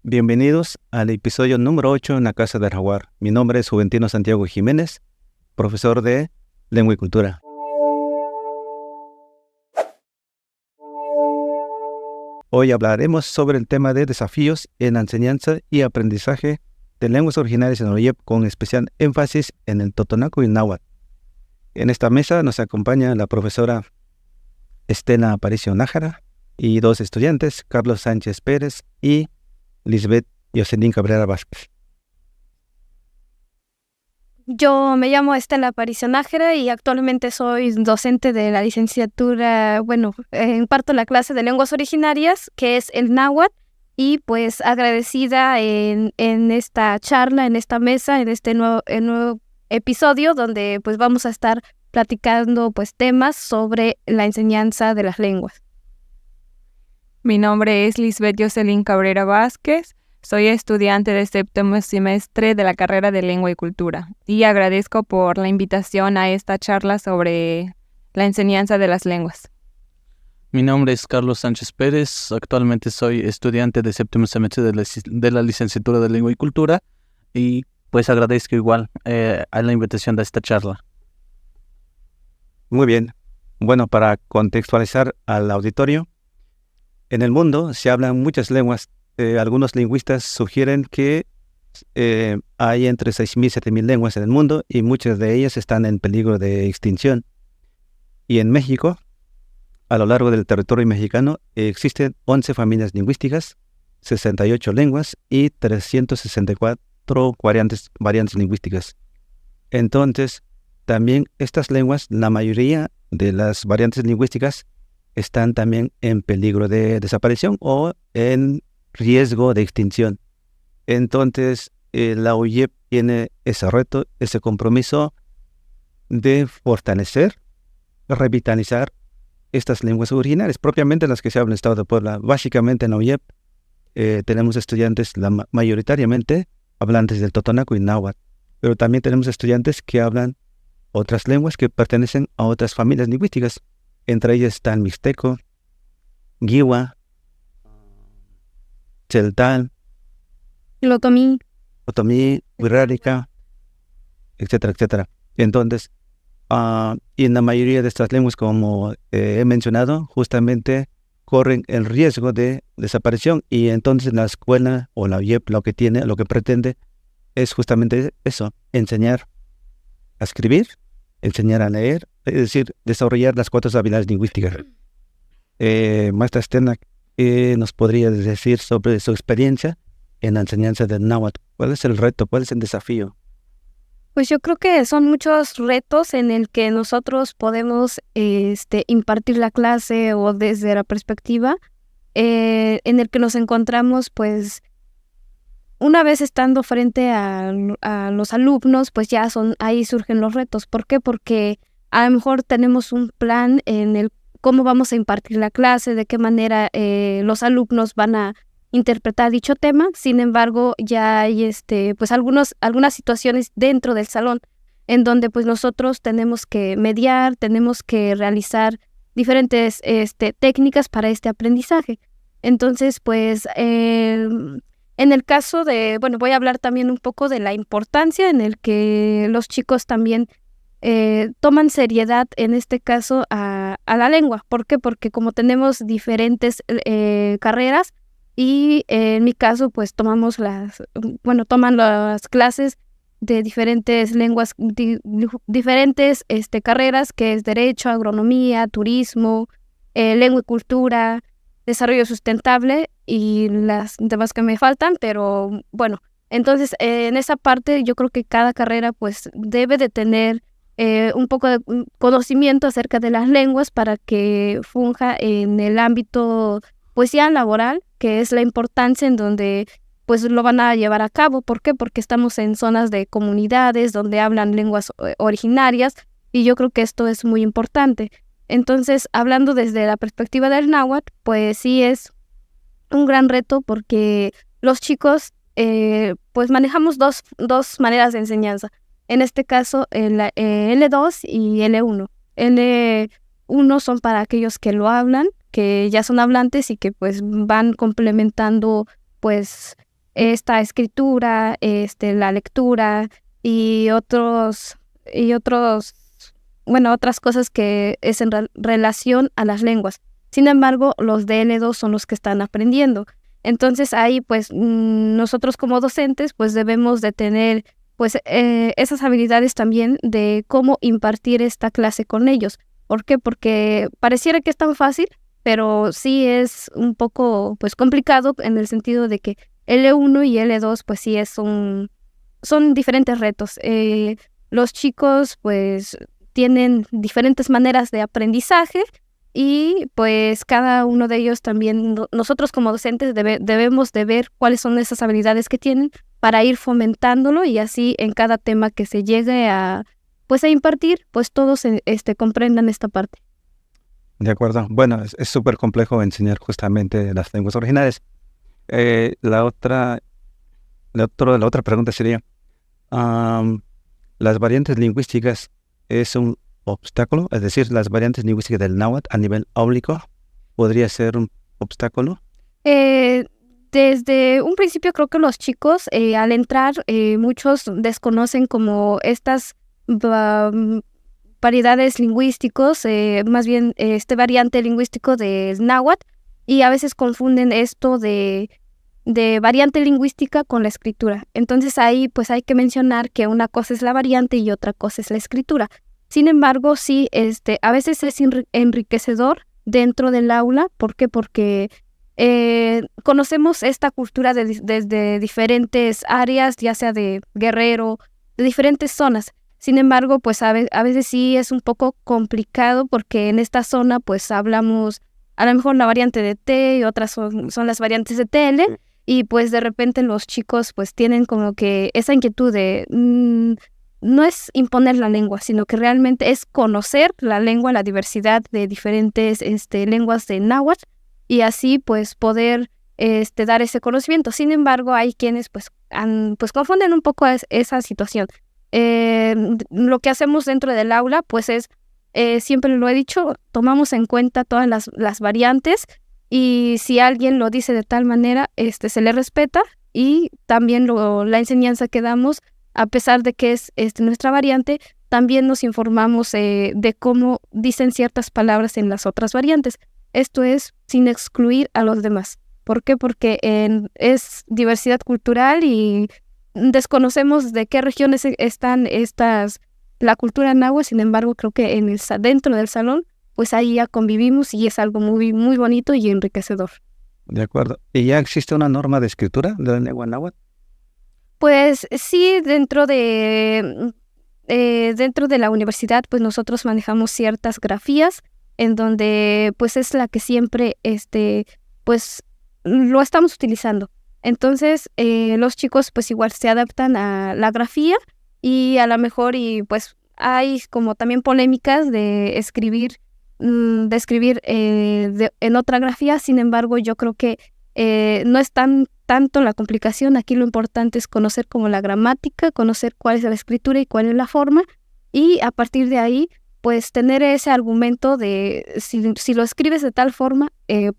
Bienvenidos al episodio número 8 en la Casa del Jaguar. Mi nombre es Juventino Santiago Jiménez, profesor de Lengua y Cultura. Hoy hablaremos sobre el tema de desafíos en la enseñanza y aprendizaje de lenguas originarias en Ollep, con especial énfasis en el totonaco y náhuatl. En esta mesa nos acompaña la profesora Estela Aparicio Nájara y dos estudiantes, Carlos Sánchez Pérez y Lisbeth Jocelyn Cabrera Vázquez. Yo me llamo Estela Aparicio Nájera y actualmente soy docente de la licenciatura, imparto la clase de lenguas originarias, que es el náhuatl, y pues agradecida en esta charla, en esta mesa, en este nuevo episodio, donde pues vamos a estar platicando pues temas sobre la enseñanza de las lenguas. Mi nombre es Lisbeth Jocelyn Cabrera Vázquez, soy estudiante de séptimo semestre de la carrera de Lengua y Cultura y agradezco por la invitación a esta charla sobre la enseñanza de las lenguas. Mi nombre es Carlos Sánchez Pérez, actualmente soy estudiante de séptimo semestre de la licenciatura de Lengua y Cultura y pues agradezco igual a la invitación de esta charla. Muy bien. Bueno, para contextualizar al auditorio, en el mundo se hablan muchas lenguas. Algunos lingüistas sugieren que hay entre 6.000 y 7.000 lenguas en el mundo y muchas de ellas están en peligro de extinción. Y en México, a lo largo del territorio mexicano, existen 11 familias lingüísticas, 68 lenguas y 364 variantes lingüísticas. Entonces, también estas lenguas, la mayoría de las variantes lingüísticas, están también en peligro de desaparición o en riesgo de extinción. Entonces, la Ollep tiene ese reto, ese compromiso de fortalecer, revitalizar estas lenguas originarias, propiamente las que se hablan en el estado de Puebla. Básicamente en Ollep tenemos estudiantes mayoritariamente hablantes del totonaco y náhuatl, pero también tenemos estudiantes que hablan otras lenguas que pertenecen a otras familias lingüísticas. Entre ellas están mixteco, guiwa, tzeltal, Otomí, wixárika, etcétera, etcétera. Entonces, y en la mayoría de estas lenguas, como he mencionado, justamente corren el riesgo de desaparición, y entonces la escuela o la Ollep lo que pretende es justamente eso: enseñar a escribir, enseñar a leer, es decir, desarrollar las 4 habilidades lingüísticas. Maestra Estela, ¿qué nos podría decir sobre su experiencia en la enseñanza del náhuatl? ¿Cuál es el reto? ¿Cuál es el desafío? Pues yo creo que son muchos retos en el que nosotros podemos impartir la clase, o desde la perspectiva en el que nos encontramos, pues una vez estando frente a los alumnos, pues ahí surgen los retos. ¿Por qué? Porque a lo mejor tenemos un plan en el cómo vamos a impartir la clase, de qué manera los alumnos van a interpretar dicho tema. Sin embargo, ya hay pues algunas situaciones dentro del salón en donde pues nosotros tenemos que mediar, tenemos que realizar diferentes técnicas para este aprendizaje. Entonces, pues en el caso de, voy a hablar también un poco de la importancia en el que los chicos también toman seriedad, en este caso, a la lengua. ¿Por qué? Porque como tenemos diferentes carreras, y en mi caso, pues toman las clases de diferentes lenguas, diferentes carreras, que es Derecho, Agronomía, Turismo, Lengua y Cultura, Desarrollo Sustentable y las demás que me faltan, pero bueno, entonces en esa parte yo creo que cada carrera pues debe de tener un poco de conocimiento acerca de las lenguas para que funja en el ámbito pues ya laboral, que es la importancia en donde pues lo van a llevar a cabo. ¿Por qué? Porque estamos en zonas de comunidades donde hablan lenguas originarias, y yo creo que esto es muy importante. Entonces, hablando desde la perspectiva del náhuatl, pues sí es un gran reto, porque los chicos pues manejamos dos maneras de enseñanza. En este caso, L2 y L1. L1 son para aquellos que lo hablan, que ya son hablantes y que pues van complementando pues esta escritura, la lectura y otras cosas que es en relación a las lenguas. Sin embargo, los de L2 son los que están aprendiendo. Entonces ahí pues nosotros como docentes pues debemos de tener pues esas habilidades también de cómo impartir esta clase con ellos. ¿Por qué? Porque pareciera que es tan fácil, pero sí es un poco pues complicado en el sentido de que L1 y L2 pues sí son diferentes retos. Los chicos pues tienen diferentes maneras de aprendizaje y pues cada uno de ellos también, nosotros como docentes debemos de ver cuáles son esas habilidades que tienen para ir fomentándolo y así en cada tema que se llegue a impartir, pues todos comprendan esta parte. De acuerdo. Bueno, es súper complejo enseñar justamente las lenguas originales. La otra pregunta sería, ¿las variantes lingüísticas es un obstáculo? Es decir, ¿las variantes lingüísticas del náhuatl a nivel áulico podría ser un obstáculo? Desde un principio creo que los chicos al entrar muchos desconocen como estas variedades lingüísticos, más bien este variante lingüístico del náhuatl, y a veces confunden esto de variante lingüística con la escritura. Entonces ahí pues hay que mencionar que una cosa es la variante y otra cosa es la escritura. Sin embargo, sí, a veces es enriquecedor dentro del aula. ¿Por qué? Porque conocemos esta cultura desde diferentes áreas, ya sea de Guerrero, de diferentes zonas. Sin embargo, pues a veces sí es un poco complicado porque en esta zona pues hablamos a lo mejor la variante de T y otras son las variantes de TL y pues de repente los chicos pues tienen como que esa inquietud de no es imponer la lengua, sino que realmente es conocer la lengua, la diversidad de diferentes lenguas de náhuatl y así pues poder dar ese conocimiento. Sin embargo, hay quienes pues confunden un poco esa situación. Lo que hacemos dentro del aula pues es, siempre lo he dicho, tomamos en cuenta todas las variantes y si alguien lo dice de tal manera, se le respeta y también la enseñanza que damos, a pesar de que es nuestra variante, también nos informamos de cómo dicen ciertas palabras en las otras variantes. Esto es sin excluir a los demás. ¿Por qué? Porque es diversidad cultural y desconocemos de qué regiones están la cultura náhuatl. Sin embargo, creo que dentro del salón, pues ahí ya convivimos y es algo muy, muy bonito y enriquecedor. De acuerdo. ¿Y ya existe una norma de escritura de la lengua náhuatl? Pues sí, dentro de la universidad, pues nosotros manejamos ciertas grafías en donde pues es la que siempre pues lo estamos utilizando. Entonces los chicos pues igual se adaptan a la grafía y a lo mejor y pues hay como también polémicas de escribir en otra grafía. Sin embargo, yo creo que no es tanto la complicación. Aquí lo importante es conocer como la gramática, conocer cuál es la escritura y cuál es la forma y a partir de ahí pues tener ese argumento de si lo escribes de tal forma,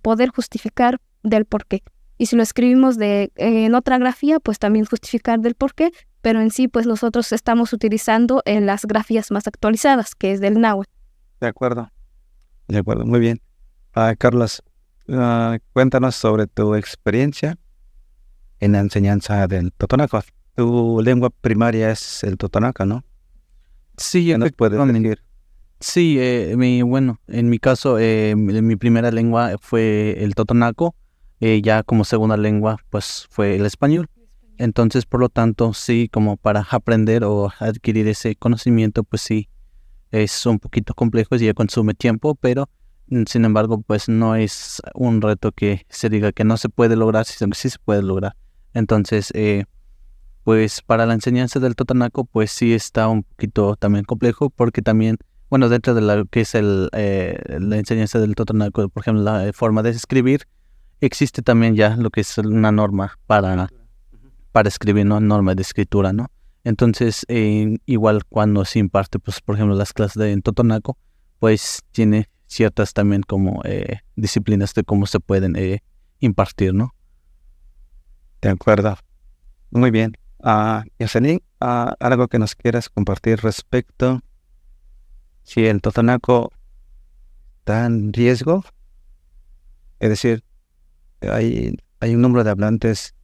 poder justificar del por qué. Y si lo escribimos en otra grafía, pues también justificar del por qué, pero en sí pues nosotros estamos utilizando en las grafías más actualizadas, que es del náhuatl. De acuerdo, muy bien. Carlos, cuéntanos sobre tu experiencia en la enseñanza del totonaco. Tu lengua primaria es el totonaco, ¿no? Sí, ¿Qué nos puedes decir? Sí, en mi caso, mi primera lengua fue el totonaco, ya como segunda lengua, pues fue el español. Entonces, por lo tanto, sí, como para aprender o adquirir ese conocimiento, pues sí, es un poquito complejo y ya consume tiempo, pero sin embargo, pues no es un reto que se diga que no se puede lograr, sino que sí se puede lograr. Entonces, pues para la enseñanza del totonaco, pues sí está un poquito también complejo, porque también, bueno, dentro de lo que es la enseñanza del totonaco, por ejemplo, la forma de escribir, existe también ya lo que es una norma para escribir, ¿no? Norma de escritura, ¿no? Entonces, igual cuando se imparte, pues, por ejemplo, las clases de totonaco, pues tiene ciertas también como disciplinas de cómo se pueden impartir, ¿no? De acuerdo. Muy bien. Jocelyn, algo que nos quieras compartir respecto si el totonaco está en riesgo, es decir, hay un número de hablantes,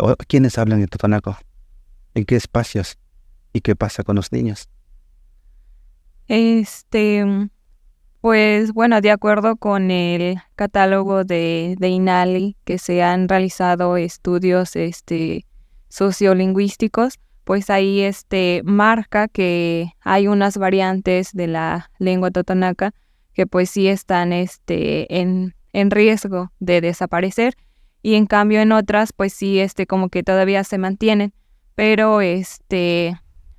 o quienes hablan en totonaco, en qué espacios y qué pasa con los niños. Pues bueno, de acuerdo con el catálogo de INALI, que se han realizado estudios sociolingüísticos, pues ahí marca que hay unas variantes de la lengua totonaca que pues sí están en riesgo de desaparecer, y en cambio en otras pues sí como que todavía se mantienen, pero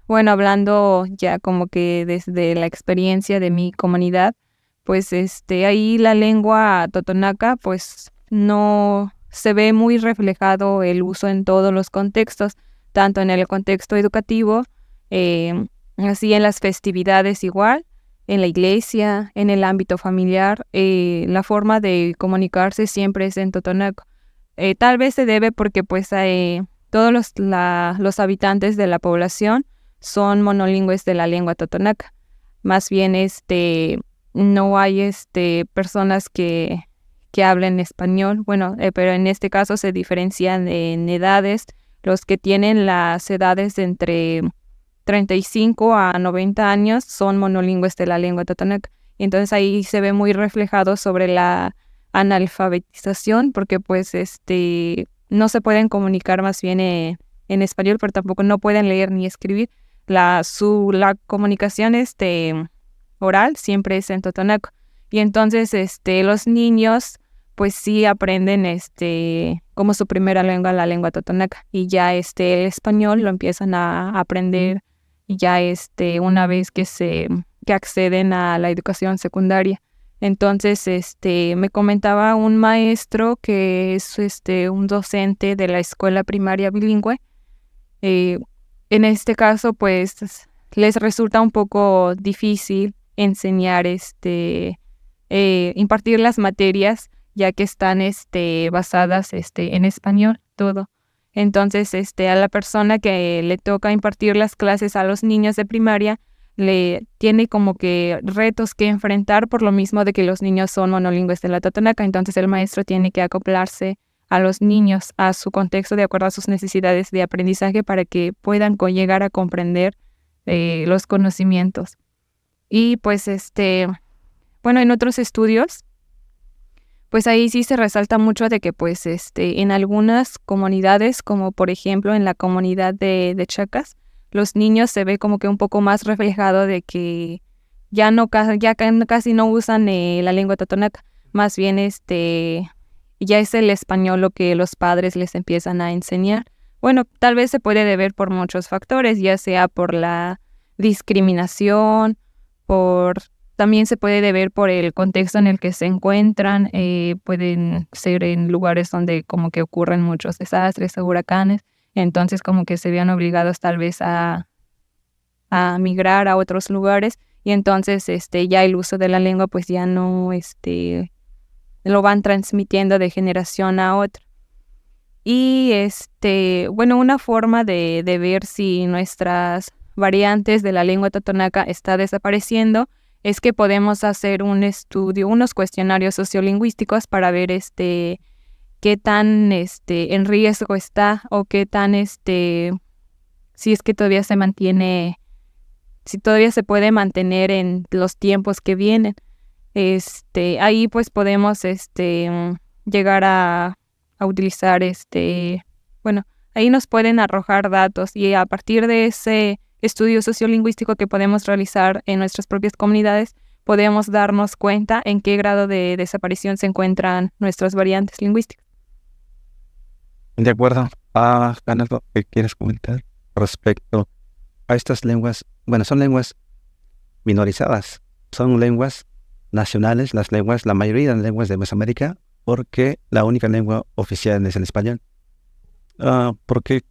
bueno, hablando ya como que desde la experiencia de mi comunidad, pues ahí la lengua totonaca pues no se ve muy reflejado el uso en todos los contextos, tanto en el contexto educativo, así en las festividades igual, en la iglesia, en el ámbito familiar, la forma de comunicarse siempre es en totonaco. Tal vez se debe porque pues todos los habitantes de la población son monolingües de la lengua totonaca. Más bien no hay personas que hablen español, bueno, pero en este caso se diferencian en edades. Los que tienen las edades de entre 35 a 90 años son monolingües de la lengua totonaca. Y entonces ahí se ve muy reflejado sobre la analfabetización, porque pues no se pueden comunicar más bien en español, pero tampoco no pueden leer ni escribir. La comunicación oral siempre es en totonaco. Y entonces los niños pues sí aprenden como su primera lengua la lengua totonaca, y ya el español lo empiezan a aprender ya una vez que acceden a la educación secundaria. Entonces me comentaba un maestro que es un docente de la escuela primaria bilingüe. En este caso pues les resulta un poco difícil enseñar impartir las materias, ya que están basadas en español todo. Entonces a la persona que le toca impartir las clases a los niños de primaria le tiene como que retos que enfrentar, por lo mismo de que los niños son monolingües de la totonaca. Entonces el maestro tiene que acoplarse a los niños, a su contexto, de acuerdo a sus necesidades de aprendizaje, para que puedan llegar a comprender los conocimientos. Y pues bueno, en otros estudios pues ahí sí se resalta mucho de que pues en algunas comunidades, como por ejemplo en la comunidad de Chacas, los niños se ve como que un poco más reflejado de que ya casi no usan la lengua totonaca, más bien ya es el español lo que los padres les empiezan a enseñar. Bueno, tal vez se puede deber por muchos factores, ya sea por la discriminación, también se puede deber por el contexto en el que se encuentran. Pueden ser en lugares donde como que ocurren muchos desastres o huracanes, entonces como que se vean obligados tal vez a migrar a otros lugares, y entonces ya el uso de la lengua pues ya no lo van transmitiendo de generación a otra. Y bueno, una forma de ver si nuestras variantes de la lengua totonaca está desapareciendo es que podemos hacer un estudio, unos cuestionarios sociolingüísticos para ver qué tan en riesgo está, o qué tan si es que todavía se mantiene, si todavía se puede mantener en los tiempos que vienen. Ahí pues podemos llegar a utilizar bueno, ahí nos pueden arrojar datos, y a partir de ese estudio sociolingüístico que podemos realizar en nuestras propias comunidades, podemos darnos cuenta en qué grado de desaparición se encuentran nuestras variantes lingüísticas. De acuerdo. ¿Algo que quieres comentar respecto a estas lenguas? Bueno, son lenguas minorizadas, son lenguas nacionales, la mayoría de las lenguas de Mesoamérica, porque la única lengua oficial es el español. ¿Por qué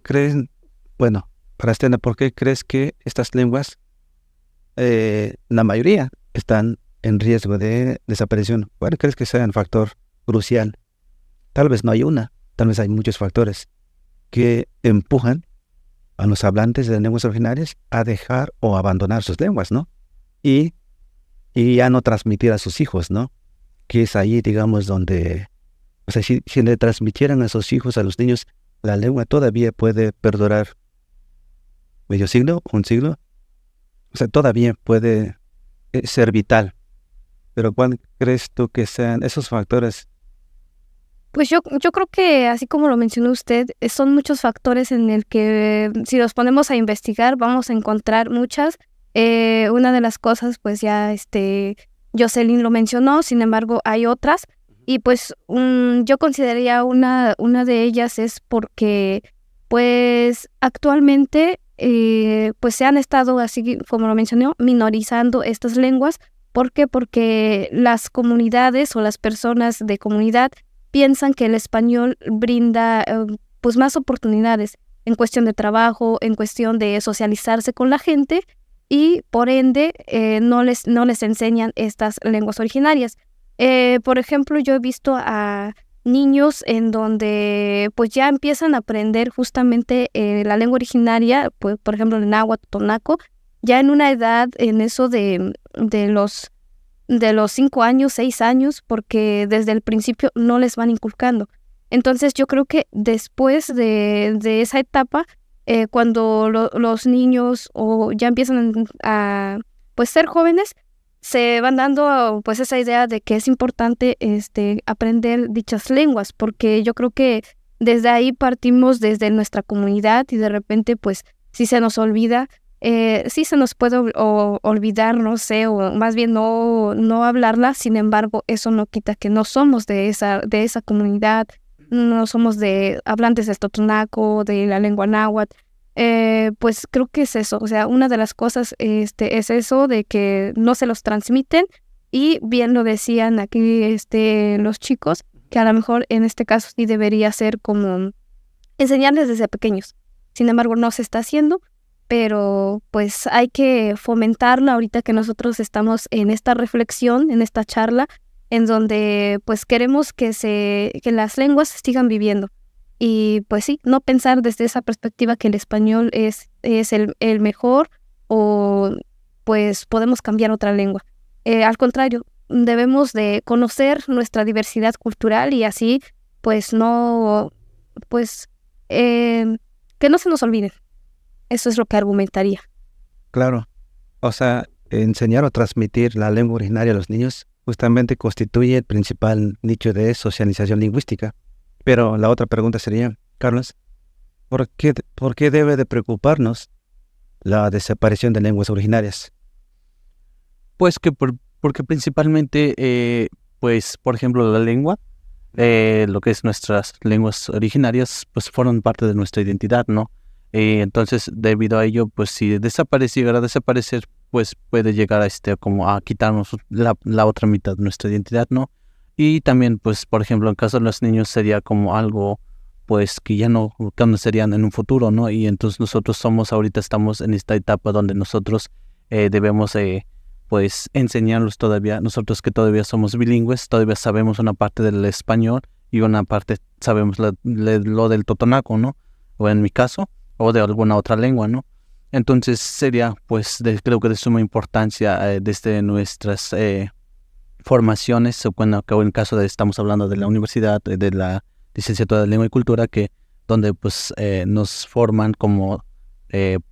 creen, bueno, para Estela, por qué crees que estas lenguas, la mayoría, están en riesgo de desaparición? ¿Cuál crees que sea un factor crucial? Tal vez no hay una, tal vez hay muchos factores. que empujan a los hablantes de lenguas originarias a dejar o abandonar sus lenguas, ¿no? Y ya no transmitir a sus hijos, ¿no? Que es ahí, digamos, donde, o sea, si le transmitieran a sus hijos, a los niños, la lengua todavía puede perdurar medio siglo, un siglo, o sea, todavía puede ser vital. Pero ¿cuál crees tú que sean esos factores? Pues yo creo que, así como lo mencionó usted, son muchos factores en el que si nos ponemos a investigar vamos a encontrar muchas. Una de las cosas, pues ya Jocelyn lo mencionó, sin embargo hay otras. Y pues yo consideraría una de ellas es porque pues actualmente pues se han estado, así como lo mencionó, minorizando estas lenguas. ¿Por qué? Porque las comunidades o las personas de comunidad piensan que el español brinda pues más oportunidades en cuestión de trabajo, en cuestión de socializarse con la gente y por ende no les enseñan estas lenguas originarias. Por ejemplo, yo he visto a niños en donde pues ya empiezan a aprender justamente la lengua originaria, pues, por ejemplo el náhuatl, tonaco, ya en una edad, en eso de los 5 años, 6 años, porque desde el principio no les van inculcando. Entonces yo creo que después de esa etapa, cuando los niños o ya empiezan a pues ser jóvenes, se van dando pues esa idea de que es importante aprender dichas lenguas, porque yo creo que desde ahí partimos desde nuestra comunidad y de repente pues si se nos olvida, sí se nos puede olvidar, no sé, o más bien no hablarla. Sin embargo, eso no quita que no somos de esa comunidad, no somos de hablantes del totonaco, de la lengua náhuatl. Pues creo que es eso, o sea, una de las cosas es eso de que no se los transmiten y bien lo decían aquí los chicos, que a lo mejor en este caso sí debería ser como enseñarles desde pequeños. Sin embargo, no se está haciendo, pero pues hay que fomentarlo ahorita que nosotros estamos en esta reflexión, en esta charla, en donde pues queremos que las lenguas sigan viviendo. Y pues sí, no pensar desde esa perspectiva que el español es el mejor o pues podemos cambiar otra lengua. Al contrario, debemos de conocer nuestra diversidad cultural y así pues que no se nos olviden. Eso es lo que argumentaría. Claro, o sea, enseñar o transmitir la lengua originaria a los niños justamente constituye el principal nicho de socialización lingüística. Pero la otra pregunta sería, Carlos, ¿por qué debe de preocuparnos la desaparición de lenguas originarias? Pues porque principalmente, pues, por ejemplo, la lengua, lo que es nuestras lenguas originarias, pues fueron parte de nuestra identidad, ¿no? Entonces, debido a ello, pues si llegara a desaparecer, pues puede llegar como a quitarnos la otra mitad de nuestra identidad, ¿no? Y también, pues, por ejemplo, en caso de los niños sería como algo, pues, que ya no serían en un futuro, ¿no? Y entonces nosotros ahorita estamos en esta etapa donde nosotros debemos, pues, enseñarlos todavía, nosotros que todavía somos bilingües, todavía sabemos una parte del español y una parte sabemos lo del totonaco, ¿no? O en mi caso, o de alguna otra lengua, ¿no? Entonces sería, pues, creo que de suma importancia desde nuestras formaciones, bueno, que en caso estamos hablando de la universidad, de la licenciatura de Lengua y Cultura, donde pues nos forman como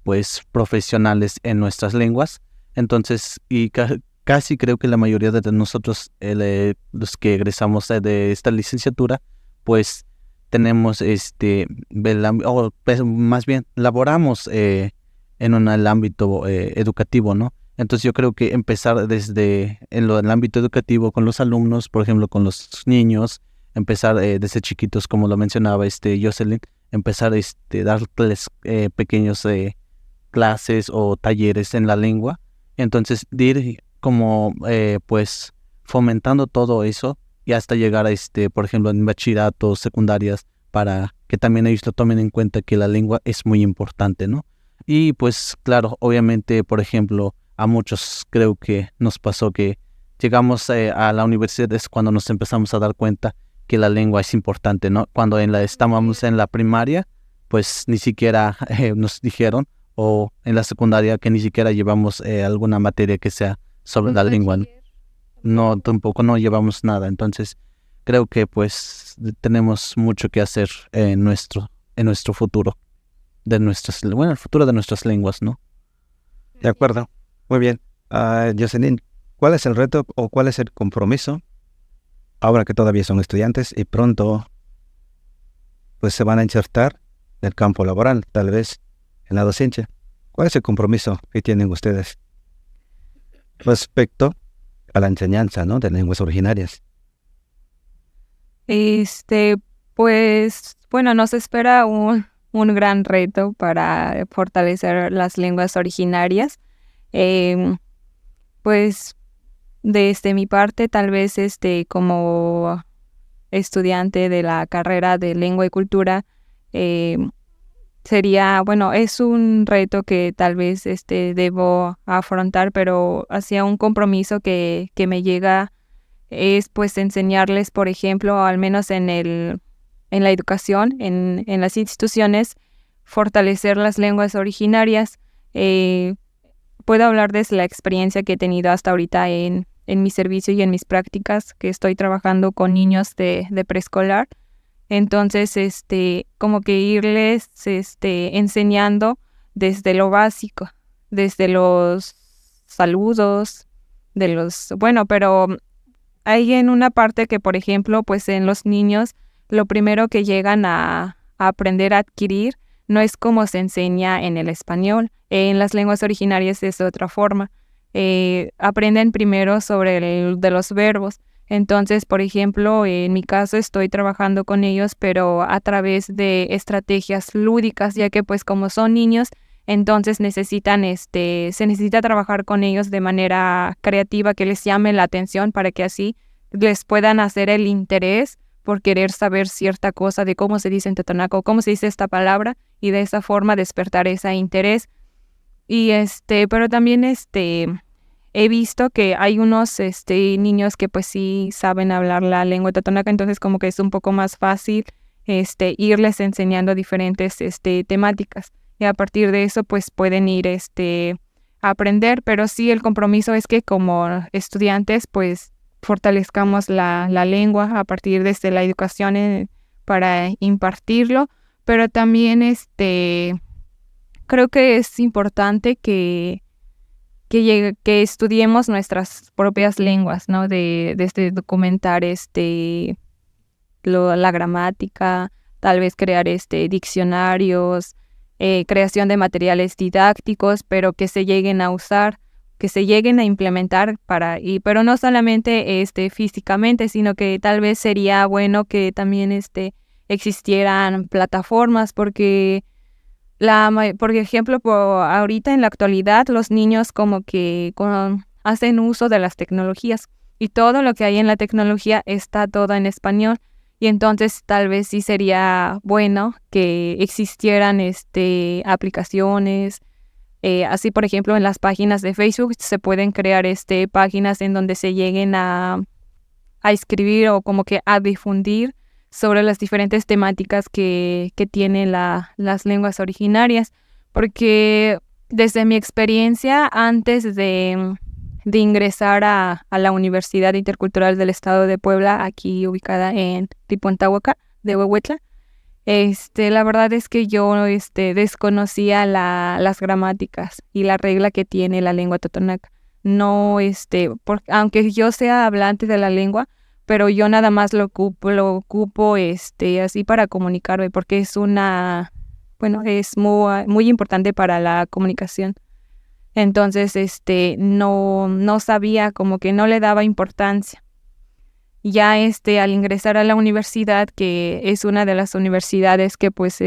pues profesionales en nuestras lenguas. Entonces, y casi creo que la mayoría de nosotros, los que egresamos de esta licenciatura, pues tenemos más bien laboramos en el ámbito educativo, ¿no? Entonces yo creo que empezar desde en el ámbito educativo con los alumnos, por ejemplo con los niños, empezar desde chiquitos, como lo mencionaba Jocelyn, empezar darles pequeños clases o talleres en la lengua. Entonces de ir como pues fomentando todo eso y hasta llegar a por ejemplo en bachilleratos, secundarias, para que también ellos lo tomen en cuenta que la lengua es muy importante, ¿no? Y pues claro, obviamente, por ejemplo, a muchos creo que nos pasó que llegamos a la universidad es cuando nos empezamos a dar cuenta que la lengua es importante, ¿no? Cuando estábamos en la primaria, pues ni siquiera nos dijeron, o en la secundaria que ni siquiera llevamos alguna materia que sea sobre la lengua. No, tampoco no llevamos nada. Entonces, creo que pues tenemos mucho que hacer en nuestro futuro, el futuro de nuestras lenguas, ¿no? De acuerdo. Muy bien. Jocelyn, ¿cuál es el reto o cuál es el compromiso ahora que todavía son estudiantes y pronto pues se van a insertar en el campo laboral, tal vez en la docencia? ¿Cuál es el compromiso que tienen ustedes respecto a la enseñanza, ¿no?, de lenguas originarias? Pues, bueno, nos espera un gran reto para fortalecer las lenguas originarias. Pues, desde mi parte, tal vez como estudiante de la carrera de lengua y cultura, sería, bueno, es un reto que tal vez debo afrontar, pero hacia un compromiso que me llega es pues enseñarles, por ejemplo, al menos en la educación, en las instituciones, fortalecer las lenguas originarias. Puedo hablar desde la experiencia que he tenido hasta ahorita en mi servicio y en mis prácticas, que estoy trabajando con niños de preescolar. Entonces, como que irles enseñando desde lo básico, desde los saludos, pero hay en una parte que, por ejemplo, pues en los niños, lo primero que llegan a aprender a adquirir no es como se enseña en el español. En las lenguas originarias es de otra forma. Aprenden primero sobre de los verbos. Entonces, por ejemplo, en mi caso estoy trabajando con ellos, pero a través de estrategias lúdicas, ya que pues como son niños, entonces se necesita trabajar con ellos de manera creativa, que les llame la atención para que así les puedan hacer el interés por querer saber cierta cosa de cómo se dice en totonaco, cómo se dice esta palabra, y de esa forma despertar ese interés. Y pero también he visto que hay unos niños que pues sí saben hablar la lengua totonaca, entonces como que es un poco más fácil irles enseñando diferentes temáticas. Y a partir de eso pues pueden ir a aprender, pero sí el compromiso es que como estudiantes pues fortalezcamos la lengua a partir de la educación para impartirlo, pero también creo que es importante que estudiemos nuestras propias lenguas, ¿no? Desde documentar la gramática, tal vez crear diccionarios, creación de materiales didácticos, pero que se lleguen a usar, que se lleguen a implementar pero no solamente físicamente, sino que tal vez sería bueno que también existieran plataformas, porque por ejemplo, ahorita en la actualidad los niños como que hacen uso de las tecnologías y todo lo que hay en la tecnología está todo en español, y entonces tal vez sí sería bueno que existieran aplicaciones. Así, por ejemplo, en las páginas de Facebook se pueden crear páginas en donde se lleguen a escribir o como que a difundir sobre las diferentes temáticas que tienen las lenguas originarias, porque desde mi experiencia, antes de ingresar a la Universidad Intercultural del Estado de Puebla, aquí ubicada en Tipuantahuaca, de Huehuetla, la verdad es que yo desconocía las gramáticas y la regla que tiene la lengua totonaca. No, aunque yo sea hablante de la lengua, pero yo nada más lo ocupo así para comunicarme, porque es es muy importante para la comunicación. Entonces, no sabía, como que no le daba importancia. Ya al ingresar a la universidad, que es una de las universidades que pues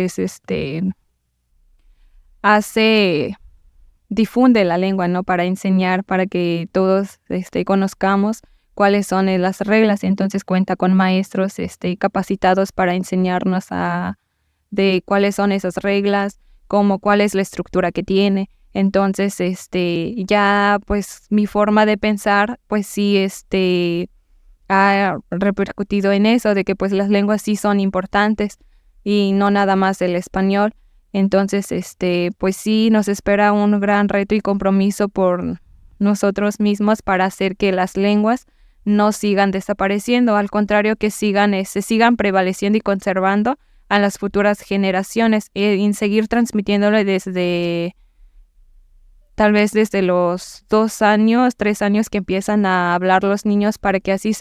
difunde la lengua, ¿no? Para enseñar, para que todos conozcamos cuáles son las reglas. Entonces cuenta con maestros capacitados para enseñarnos de cuáles son esas reglas, cuál es la estructura que tiene. Entonces, ya pues mi forma de pensar, pues sí, ha repercutido en eso, de que pues las lenguas sí son importantes, y no nada más el español. Entonces, pues sí, nos espera un gran reto y compromiso por nosotros mismos para hacer que las lenguas no sigan desapareciendo, al contrario que se sigan prevaleciendo y conservando a las futuras generaciones y seguir transmitiéndole tal vez desde los 2 años, 3 años que empiezan a hablar los niños para que así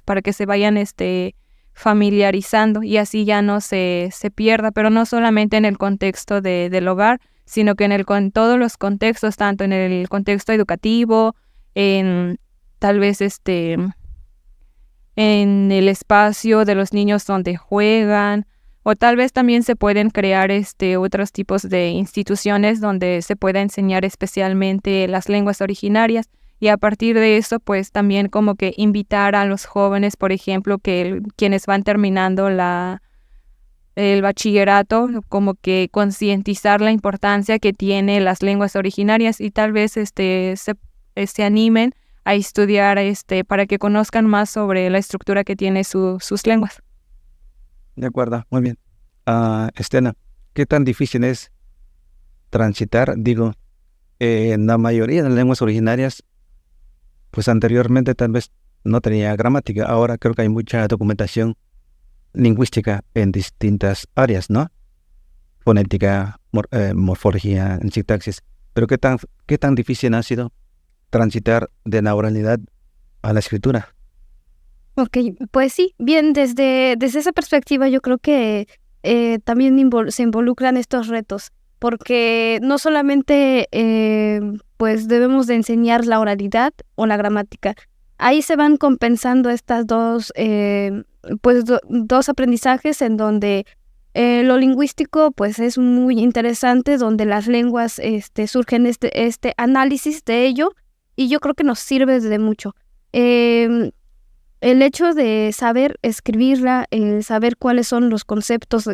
para que se vayan familiarizando y así ya no se pierda, pero no solamente en el contexto del hogar, sino que en todos los contextos, tanto en el contexto educativo, en tal vez en el espacio de los niños donde juegan, o tal vez también se pueden crear otros tipos de instituciones donde se pueda enseñar especialmente las lenguas originarias. Y a partir de eso, pues también como que invitar a los jóvenes, por ejemplo, quienes van terminando el bachillerato, como que concientizar la importancia que tiene las lenguas originarias y tal vez se animen a estudiar para que conozcan más sobre la estructura que tiene sus lenguas. De acuerdo, muy bien. Estela, ¿qué tan difícil es transitar? Digo, en la mayoría de las lenguas originarias, pues anteriormente tal vez no tenía gramática. Ahora creo que hay mucha documentación lingüística en distintas áreas, ¿no? Fonética, morfología, en sintaxis. Pero ¿qué tan difícil ha sido transitar de la oralidad a la escritura? Ok, pues sí, bien, desde esa perspectiva yo creo que también se involucran estos retos, porque no solamente pues debemos de enseñar la oralidad o la gramática, ahí se van compensando estas dos aprendizajes en donde lo lingüístico pues es muy interesante, donde las lenguas surgen este análisis de ello, y yo creo que nos sirve de mucho. El hecho de saber escribirla, saber cuáles son los conceptos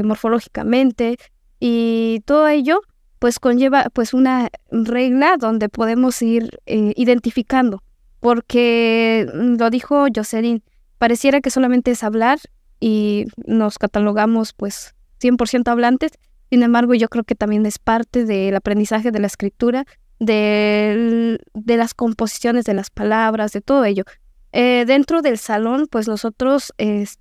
morfológicamente y todo ello, pues conlleva pues una regla donde podemos ir identificando, porque lo dijo Jocelyn, pareciera que solamente es hablar y nos catalogamos pues 100% hablantes. Sin embargo, yo creo que también es parte del aprendizaje de la escritura, de las composiciones de las palabras, de todo ello. Dentro del salón, pues nosotros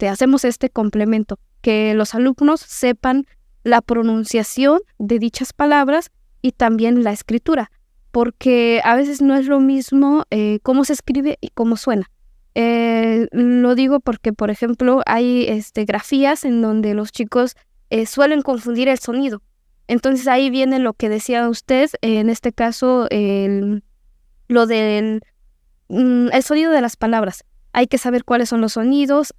hacemos este complemento, que los alumnos sepan la pronunciación de dichas palabras y también la escritura, porque a veces no es lo mismo cómo se escribe y cómo suena. Lo digo porque, por ejemplo, hay grafías en donde los chicos suelen confundir el sonido. Entonces ahí viene lo que decía usted, en este caso, lo del el sonido de las palabras. Hay que saber cuáles son los sonidos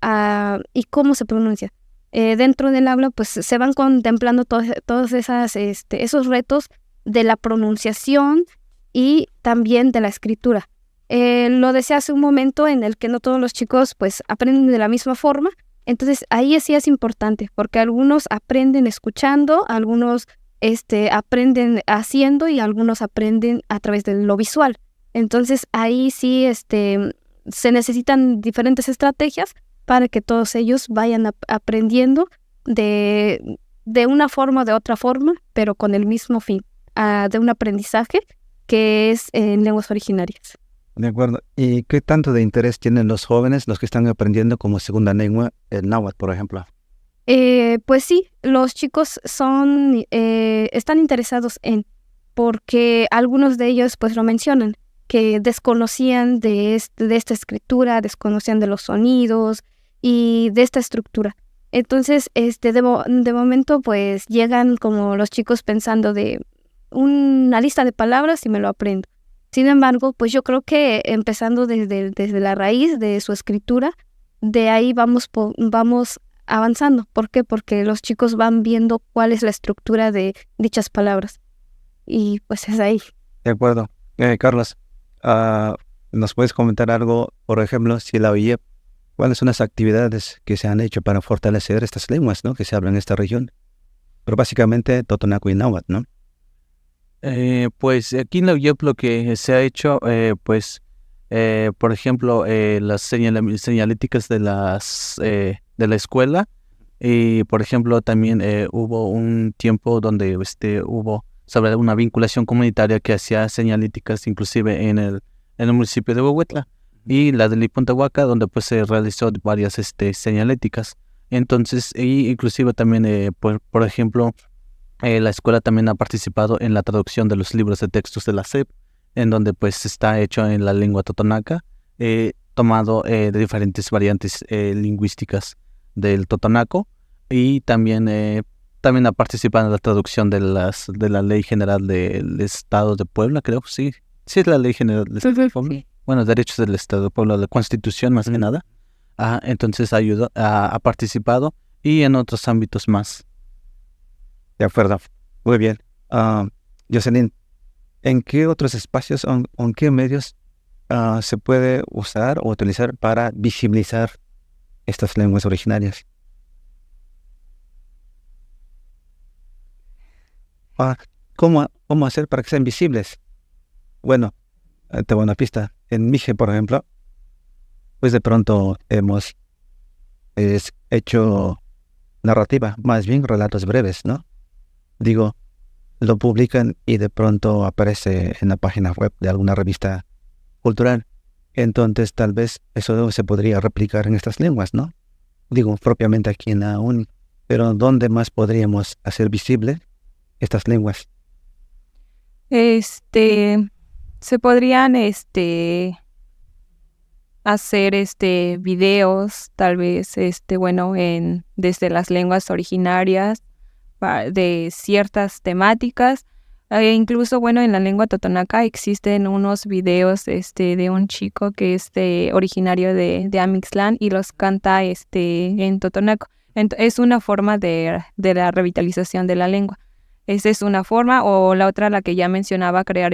y cómo se pronuncia. Dentro del habla, pues se van contemplando todos esos retos de la pronunciación y también de la escritura. Lo decía hace un momento, en el que no todos los chicos pues aprenden de la misma forma. Entonces ahí sí es importante, porque algunos aprenden escuchando, algunos aprenden haciendo y algunos aprenden a través de lo visual. Entonces ahí sí se necesitan diferentes estrategias para que todos ellos vayan aprendiendo de una forma o de otra forma, pero con el mismo fin, de un aprendizaje que es en lenguas originarias. De acuerdo. ¿Y qué tanto de interés tienen los jóvenes, los que están aprendiendo como segunda lengua, el náhuatl, por ejemplo? Pues sí, los chicos están interesados porque algunos de ellos pues lo mencionan, que desconocían de esta escritura, desconocían de los sonidos y de esta estructura. Entonces, de momento, pues llegan como los chicos pensando de una lista de palabras y me lo aprendo. Sin embargo, pues yo creo que empezando desde la raíz de su escritura, de ahí vamos avanzando. ¿Por qué? Porque los chicos van viendo cuál es la estructura de dichas palabras. Y pues es ahí. De acuerdo. Carlos, ¿nos puedes comentar algo, por ejemplo, si la OIEP, cuáles son las actividades que se han hecho para fortalecer estas lenguas, ¿no?, que se hablan en esta región? Pero básicamente Totonaco y Náhuatl, ¿no? Pues aquí en la UIEP lo que se ha hecho, por ejemplo, las señaléticas de la escuela Y, por ejemplo, también hubo un tiempo donde hubo sobre una vinculación comunitaria que hacía señalíticas inclusive en el municipio de Huehuetla y la de Lipuntahuaca, donde pues se realizó varias señaléticas. Entonces, inclusive también, por ejemplo, la escuela también ha participado en la traducción de los libros de textos de la SEP, en donde pues está hecho en la lengua totonaca, tomado de diferentes variantes lingüísticas del totonaco, y también ha participado en la traducción de la Ley General del Estado de Puebla, creo, sí es la Ley General del Estado de Puebla. Sí. Bueno, derechos del Estado de Puebla, la Constitución más que nada. Entonces ha participado y en otros ámbitos más. De acuerdo. Muy bien. Jocelyn, ¿en qué otros espacios o en qué medios se puede usar o utilizar para visibilizar estas lenguas originarias? ¿Cómo hacer para que sean visibles? Bueno, te doy una pista. En Mije, por ejemplo, pues de pronto hemos hecho narrativa, más bien relatos breves, ¿no? Digo, lo publican y de pronto aparece en la página web de alguna revista cultural. Entonces, tal vez eso se podría replicar en estas lenguas, ¿no? Digo, propiamente aquí en la UNI. Pero ¿dónde más podríamos hacer visible estas lenguas? Se podrían hacer videos, tal vez bueno, desde las lenguas originarias de ciertas temáticas. Incluso, bueno, en la lengua totonaca existen unos videos de un chico que es originario de Amixtlán y los canta en totonaco. Es una forma de la revitalización de la lengua. Esa es una forma, o la otra, la que ya mencionaba, crear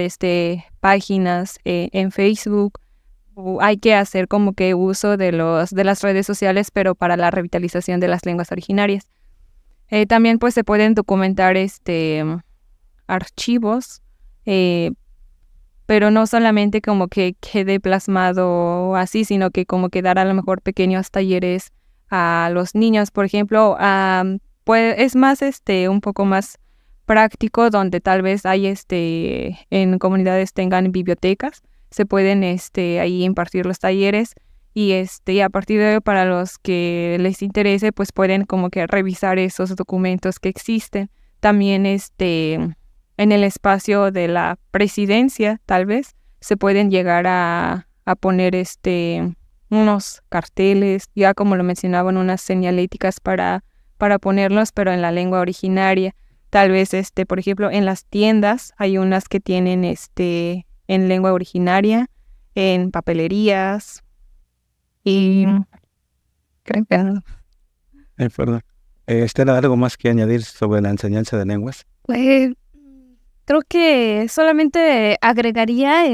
páginas en Facebook. Hay que hacer como que uso de las redes sociales, pero para la revitalización de las lenguas originarias. También pues se pueden documentar archivos, pero no solamente como que quede plasmado así, sino que como que dar a lo mejor pequeños talleres a los niños, por ejemplo. Pues es más un poco más práctico, donde tal vez hay en comunidades tengan bibliotecas, se pueden ahí impartir los talleres, y a partir de para los que les interese, pues pueden como que revisar esos documentos que existen. También en el espacio de la presidencia, tal vez se pueden llegar a poner unos carteles, ya como lo mencionaban, unas señaléticas para ponerlos, pero en la lengua originaria. Tal vez, por ejemplo, en las tiendas hay unas que tienen en lengua originaria, en papelerías, y creo que no. Perdón. ¿Estela, algo más que añadir sobre la enseñanza de lenguas? Creo que solamente agregaría,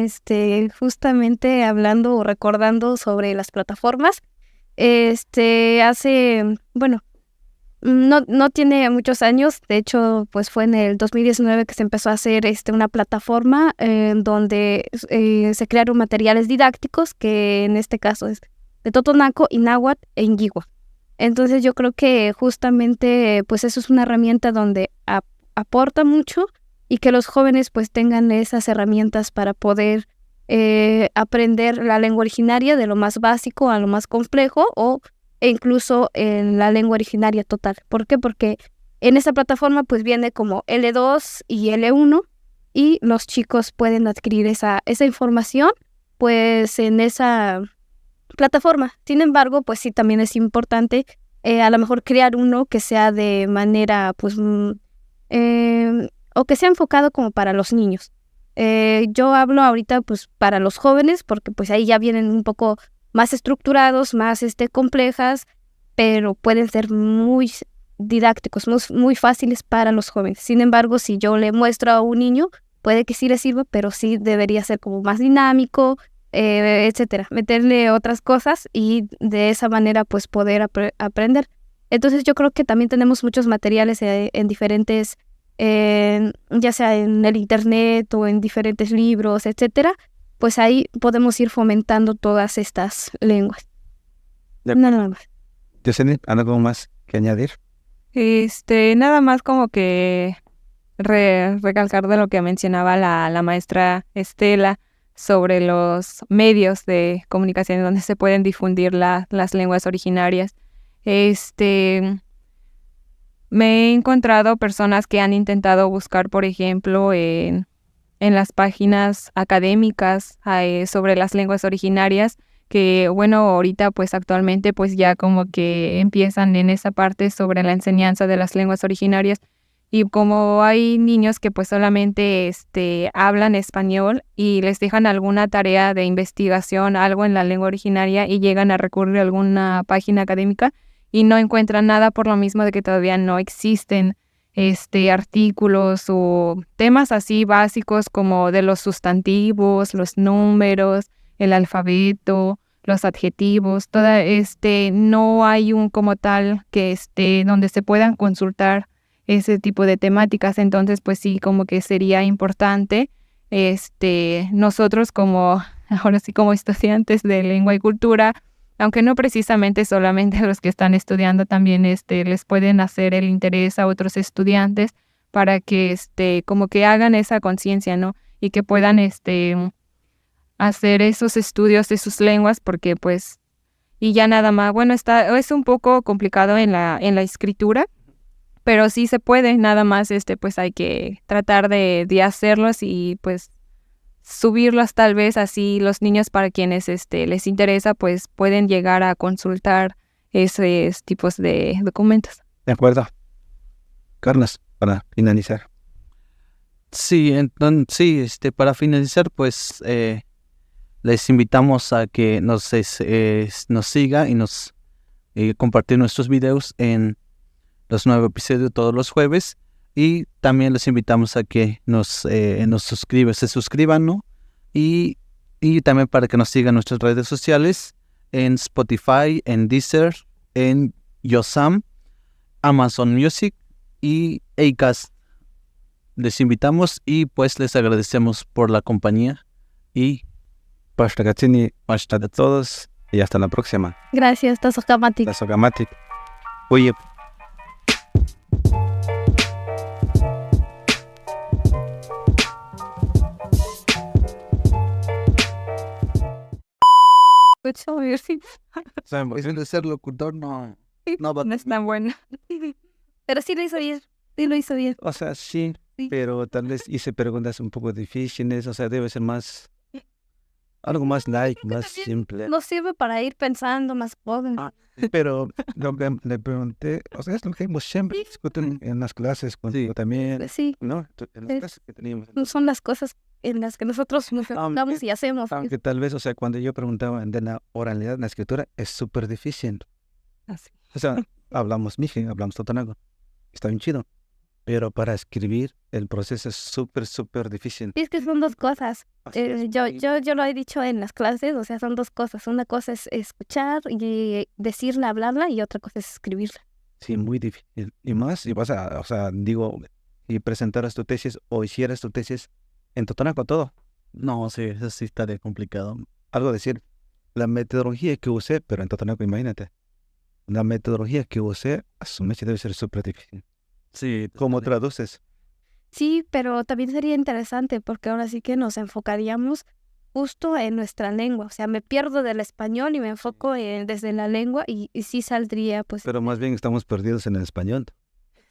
justamente hablando o recordando sobre las plataformas. No tiene muchos años, de hecho, pues fue en el 2019 que se empezó a hacer una plataforma donde se crearon materiales didácticos, que en este caso es de totonaco y náhuatl e ingigua. Entonces yo creo que justamente pues eso es una herramienta donde aporta mucho, y que los jóvenes pues tengan esas herramientas para poder aprender la lengua originaria, de lo más básico a lo más complejo, e incluso en la lengua originaria total. ¿Por qué? Porque en esa plataforma pues viene como L2 y L1, y los chicos pueden adquirir esa información pues en esa plataforma. Sin embargo, pues sí, también es importante a lo mejor crear uno que sea de manera pues o que sea enfocado como para los niños. Yo hablo ahorita pues para los jóvenes, porque pues ahí ya vienen un poco más estructurados, más complejas, pero pueden ser muy didácticos, muy fáciles para los jóvenes. Sin embargo, si yo le muestro a un niño, puede que sí le sirva, pero sí debería ser como más dinámico, etcétera. Meterle otras cosas y de esa manera pues poder aprender. Entonces yo creo que también tenemos muchos materiales en diferentes, ya sea en el internet o en diferentes libros, etcétera. Pues ahí podemos ir fomentando todas estas lenguas. Nada más. Jocelyn, ¿algo más que añadir? Nada más como que recalcar de lo que mencionaba la maestra Estela sobre los medios de comunicación donde se pueden difundir las lenguas originarias. Me he encontrado personas que han intentado buscar, por ejemplo, en las páginas académicas sobre las lenguas originarias, que bueno, ahorita pues actualmente pues ya como que empiezan en esa parte sobre la enseñanza de las lenguas originarias, y como hay niños que pues solamente hablan español y les dejan alguna tarea de investigación, algo en la lengua originaria, y llegan a recurrir a alguna página académica y no encuentran nada por lo mismo de que todavía no existen artículos o temas así básicos como de los sustantivos, los números, el alfabeto, los adjetivos, no hay un como tal que donde se puedan consultar ese tipo de temáticas. Entonces pues sí, como que sería importante nosotros como ahora sí como estudiantes de lengua y cultura, aunque no precisamente solamente a los que están estudiando, también les pueden hacer el interés a otros estudiantes para que como que hagan esa conciencia, ¿no? Y que puedan hacer esos estudios de sus lenguas, porque pues y ya nada más, bueno, es un poco complicado en la escritura, pero sí se puede, nada más pues hay que tratar de hacerlos y pues subirlos, tal vez así los niños, para quienes les interesa, pues pueden llegar a consultar esos tipos de documentos. De acuerdo. Carlos, para finalizar. Sí, entonces, para finalizar, pues les invitamos a que nos siga y nos compartir nuestros videos en los nuevos episodios todos los jueves. Y también les invitamos a que se suscriban, ¿no? Y también para que nos sigan en nuestras redes sociales, en Spotify, en Deezer, en Yosam, Amazon Music y Acast. Les invitamos y pues les agradecemos por la compañía. Y Pashta Gatsini, Pashta a todos y hasta la próxima. Gracias, Tasokamatik. Tasokamatik. Oye. de ser locutor no No es tan bueno. Pero sí lo hizo bien. Sí lo hizo bien. O sea, sí, Sí. pero tal vez hice preguntas un poco difíciles, o sea, debe ser más, algo más light, más simple. Nos sirve para ir pensando más cosas. Pero lo que le pregunté, o sea, es lo que hemos siempre discutido en las clases, contigo también, Sí, ¿no? En las clases que teníamos. son las cosas en las que nosotros nos enfocamos y hacemos. Aunque tal vez, o sea, cuando yo preguntaba de la oralidad en la escritura, es súper difícil. Así. O sea, hablamos mije, hablamos totonaco, está bien chido. Pero para escribir, el proceso es súper difícil. Sí, es que son dos cosas. Yo lo he dicho en las clases, o sea, son dos cosas. Una cosa es escuchar y decirla, hablarla, y otra cosa es escribirla. Sí, muy difícil. Y más, si vas a, o sea, digo, si presentaras tu tesis o hicieras tu tesis en totonaco todo. No, sí, eso sí estaría complicado. Algo decir, la metodología que usé, pero en totonaco, imagínate. La metodología que usé, a su vez debe ser súper difícil. Sí. ¿Cómo traduces? Sí, pero también sería interesante porque ahora sí que nos enfocaríamos justo en nuestra lengua. O sea, me pierdo del español y me enfoco desde la lengua y sí saldría, pues. Pero más bien estamos perdidos en el español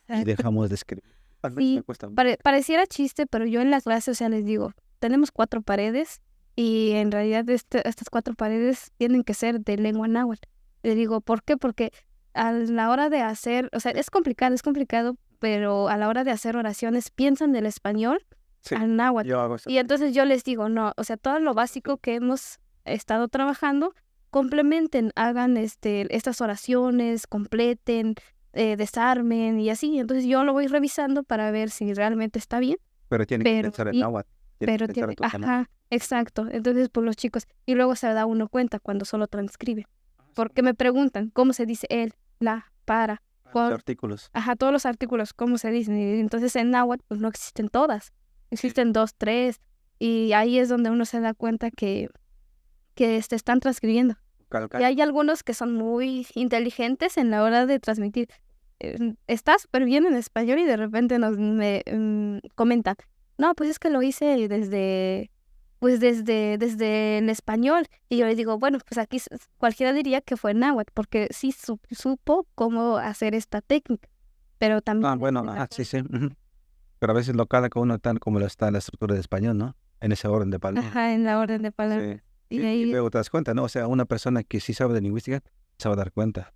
y dejamos de escribir. Sí, Me cuesta. pareciera chiste, pero yo en la clase, o sea, les digo, tenemos 4 paredes y en realidad estas 4 paredes tienen que ser de lengua náhuatl. Les digo, ¿por qué? Porque a la hora de hacer, o sea, es complicado, pero a la hora de hacer oraciones piensan del español Sí, al náhuatl. yo hago eso. Y entonces yo les digo, no, o sea, todo lo básico que hemos estado trabajando, complementen, hagan estas oraciones, completen, desarmen y así. Entonces yo lo voy revisando para ver si realmente está bien. Pero tiene que Pero pensar en sí, náhuatl. Pero tiene, ajá, exacto. Entonces, pues los chicos, y luego se da uno cuenta cuando solo transcribe. Porque me preguntan cómo se dice él, la, para, Los artículos. ajá, todos los artículos, cómo se dicen. Y entonces en náhuatl, pues no existen todas. Existen 2, 3. Y ahí es donde uno se da cuenta que están transcribiendo. Y hay algunos que son muy inteligentes en la hora de transmitir. está súper bien en español y de repente me comentan, no, pues es que lo hice desde en español. Y yo les digo, bueno, pues aquí cualquiera diría que fue náhuatl, porque sí supo cómo hacer esta técnica, pero también... Bueno, sí, sí. Pero a veces lo cada uno tan como lo está en la estructura de español, ¿no? En ese orden de palabras. Ajá, en la orden de palabras. Sí. Y Y ahí, luego te das cuenta, ¿no? O sea, una persona que sí sabe de lingüística se va a dar cuenta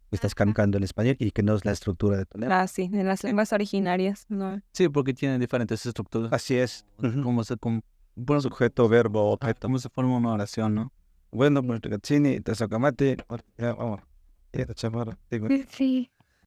que estás cantando en español y que no es la estructura de tu lengua. Ah, sí, en las lenguas originarias, ¿no? Sí, porque tienen diferentes estructuras. Así es. Cómo se, bueno, Sujeto, verbo, objeto. cómo se forma una oración, ¿no? Bueno, pues Gatsini, Tazokamate, ya vamos. Ya, chamarra, digo. sí.